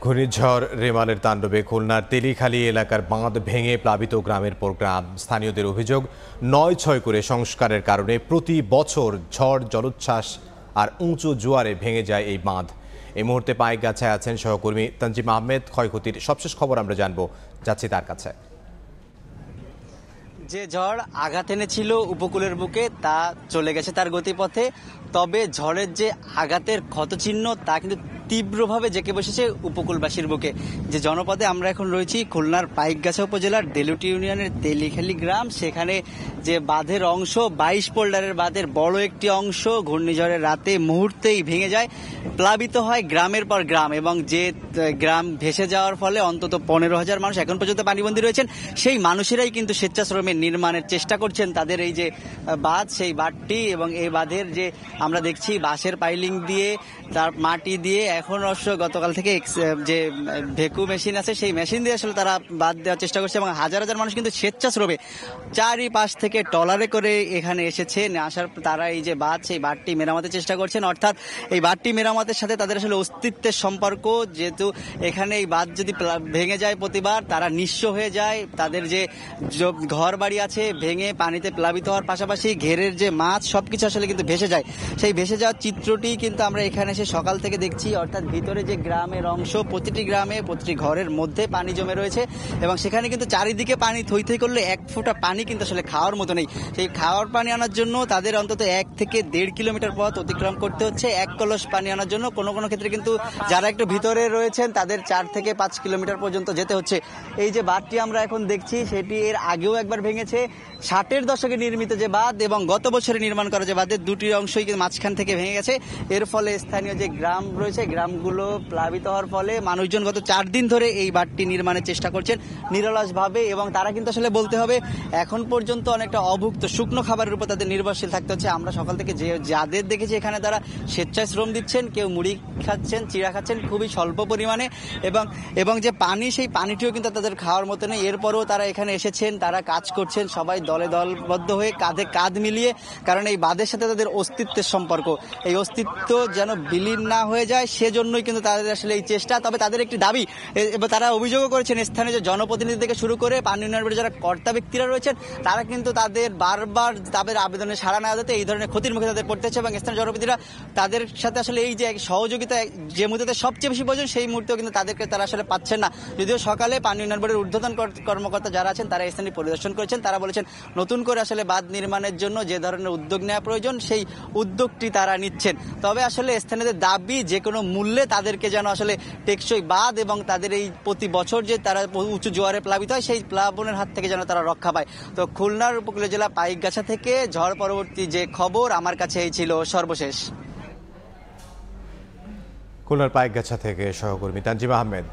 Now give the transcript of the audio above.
ঘূর্ণিঝড় রেমালের তাণ্ডবে খুলনার তেলিখালী এলাকার বাঁধ ভেঙে প্লাবিত গ্রামের পর গ্রাম। স্থানীয়দের অভিযোগ ৯/৬ করে সংস্কারের কারণে প্রতি বছর ঝড় জলোচ্ছ্বাস আর উঁচু জোয়ারে ভেঙে যায় এই বাঁধ। এই মুহূর্তে পাইকগাছায় আছেন সহকর্মী তানজিম আহমেদ। ক্ষয়ক্ষতির সবশেষ খবর আমরা জানবো, যাচ্ছি তার কাছে। যে ঝড় আঘাত এনেছিল উপকূলের বুকে তা চলে গেছে তার গতিপথে, তবে ঝড়ের যে আঘাতের ক্ষতচিহ্ন তা কিন্তু তীব্রভাবে জেঁকে বসেছে উপকূলবাসীর বুকে। যে জনপদে আমরা এখন রয়েছি খুলনার পাইকগাছা উপজেলার দেলুটি ইউনিয়নের তেলিখালী গ্রাম, সেখানে যে বাঁধের অংশ 22 পোল্ডারের বাঁধের বড় একটি অংশ ঘূর্ণিঝড়ের রাতে মুহূর্তেই ভেঙে যায়, প্লাবিত হয় গ্রামের পর গ্রাম, এবং যে গ্রাম ভেসে যাওয়ার ফলে অন্তত 15,000 মানুষ এখন পর্যন্ত পানিবন্দী রয়েছেন। সেই মানুষেরাই কিন্তু স্বেচ্ছাশ্রমে নির্মাণের চেষ্টা করছেন তাদের এই যে বাঁধ, সেই বাঁধটি, এবং এই বাঁধের যে আমরা দেখছি বাঁশের পাইলিং দিয়ে তার মাটি দিয়ে এখন অবশ্য গতকাল থেকে যে ভেকু মেশিন আছে সেই মেশিন দিয়ে আসলে তারা বাঁধ দেওয়ার চেষ্টা করছে, এবং হাজার হাজার মানুষ কিন্তু স্বেচ্ছাশ্রমে চারিপাশ থেকে ট্রলারে করে এখানে এসেছেন। আসার তারা এই যে বাঁধ, সেই বাঁধটি মেরামতের চেষ্টা করছেন। অর্থাৎ এই বাঁধটি মেরামতের সাথে তাদের আসলে অস্তিত্বের সম্পর্ক, যেহেতু এখানে এই বাঁধ যদি ভেঙে যায় প্রতিবার তারা নিঃস্ব হয়ে যায়। তাদের যে ঘর বাড়ি আছে ভেঙে পানিতে প্লাবিত হওয়ার পাশাপাশি ঘেরের যে মাছ সবকিছু আসলে কিন্তু ভেসে যায়। সেই ভেসে যাওয়ার চিত্রটি কিন্তু আমরা এখানে এসে সকাল থেকে দেখছি। অর্থাৎ ভিতরে যে গ্রামের অংশ, প্রতিটি গ্রামে প্রতিটি ঘরের মধ্যে পানি জমে রয়েছে, এবং সেখানে কিন্তু চারিদিকে পানি থই থই করলে এক ফোঁটা পানি কিন্তু আসলে খাওয়ার মতো নেই। সেই খাওয়ার পানি আনার জন্য তাদের অন্তত 1 থেকে 1.5 কিলোমিটার পথ অতিক্রম করতে হচ্ছে এক কলস পানি আনার জন্য। কোনো কোনো ক্ষেত্রে কিন্তু যারা একটু ভিতরে রয়েছেন তাদের 4 থেকে 5 কিলোমিটার পর্যন্ত যেতে হচ্ছে। এই যে বাঁধটি আমরা এখন দেখছি সেটি এর আগেও একবার ভেঙেছে, 60-এর দশকে নির্মিত যে বাঁধ এবং গত বছরে নির্মাণ করা যে বাঁধের দুটি অংশই কিন্তু মাঝখান থেকে ভেঙে গেছে। এর ফলে স্থানীয় যে গ্রাম রয়েছে গ্রামগুলো প্লাবিত হওয়ার ফলে মানুষজন গত 4 দিন ধরে এই বাঁধটি নির্মাণের চেষ্টা করছেন নিরলসভাবে, এবং তারা কিন্তু আসলে বলতে হবে এখন পর্যন্ত অনেকটা অভুক্ত শুকনো খাবারের উপর তাদের নির্ভরশীল থাকতে হচ্ছে। আমরা সকাল থেকে যাদের দেখেছি এখানে তারা স্বেচ্ছায় শ্রম দিচ্ছেন, কেউ মুড়ি খাচ্ছেন, চিড়া খাচ্ছেন খুবই স্বল্প পরিমাণে, এবং যে পানি সেই পানিটিও কিন্তু তাদের খাওয়ার মতো নেই। এরপরও তারা এখানে এসেছেন, তারা কাজ করছেন সবাই দলে দলবদ্ধ হয়ে কাঁধে কাঁধ মিলিয়ে, কারণ এই বাঁধের সাথে তাদের অস্তিত্বের সম্পর্ক, এই অস্তিত্ব যেন বিলীন না হয়ে যায় সেজন্যই কিন্তু তাদের আসলে এই চেষ্টা। তবে তাদের একটি দাবি, এবার তারা অভিযোগও করেছেন স্থানীয় যে জনপ্রতিনিধি থেকে শুরু করে পানি উন্নয়ন বোর্ডের যারা কর্তা ব্যক্তিরা রয়েছেন তারা কিন্তু তাদের বারবার তাদের আবেদনে সাড়া না দিতে এই ধরনের ক্ষতির মুখে তাদের পড়তে হচ্ছে, এবং স্থানীয় জনপ্রতিনিধিরা তাদের সাথে আসলে এই যে সহযোগিতা যে মুহূর্তে সবচেয়ে বেশি প্রয়োজন সেই মুহূর্তেও কিন্তু তাদেরকে তারা আসলে পাচ্ছেন না। যদিও সকালে পানি উন্নয়ন বোর্ডের ঊর্ধ্বতন কর্মকর্তা যারা আছেন তারা স্থানে পরিদর্শন করেছেন, তারা বলেছেন নতুন করে আসলে বাঁধ নির্মাণের জন্য যে ধরনের উদ্যোগ নেওয়া প্রয়োজন সেই উদ্যোগটি তারা নিচ্ছেন। তবে আসলে স্থানীয়দের দাবি যে কোনো মূল্যে তাদেরকে যেন আসলে টেকসই বাঁধ এবং তাদের এই প্রতি বছর যে তারা উঁচু জোয়ারে প্লাবিত হয় সেই প্লাবনের হাত থেকে যেন তারা রক্ষা পায়। তো খুলনার উপকূলীয় জেলা পাইকগাছা থেকে ঝড় পরবর্তী যে খবর আমার কাছে এই ছিল সর্বশেষ। খুলনার পাইকগাছা থেকে সহকর্মী তানজিম আহমেদ।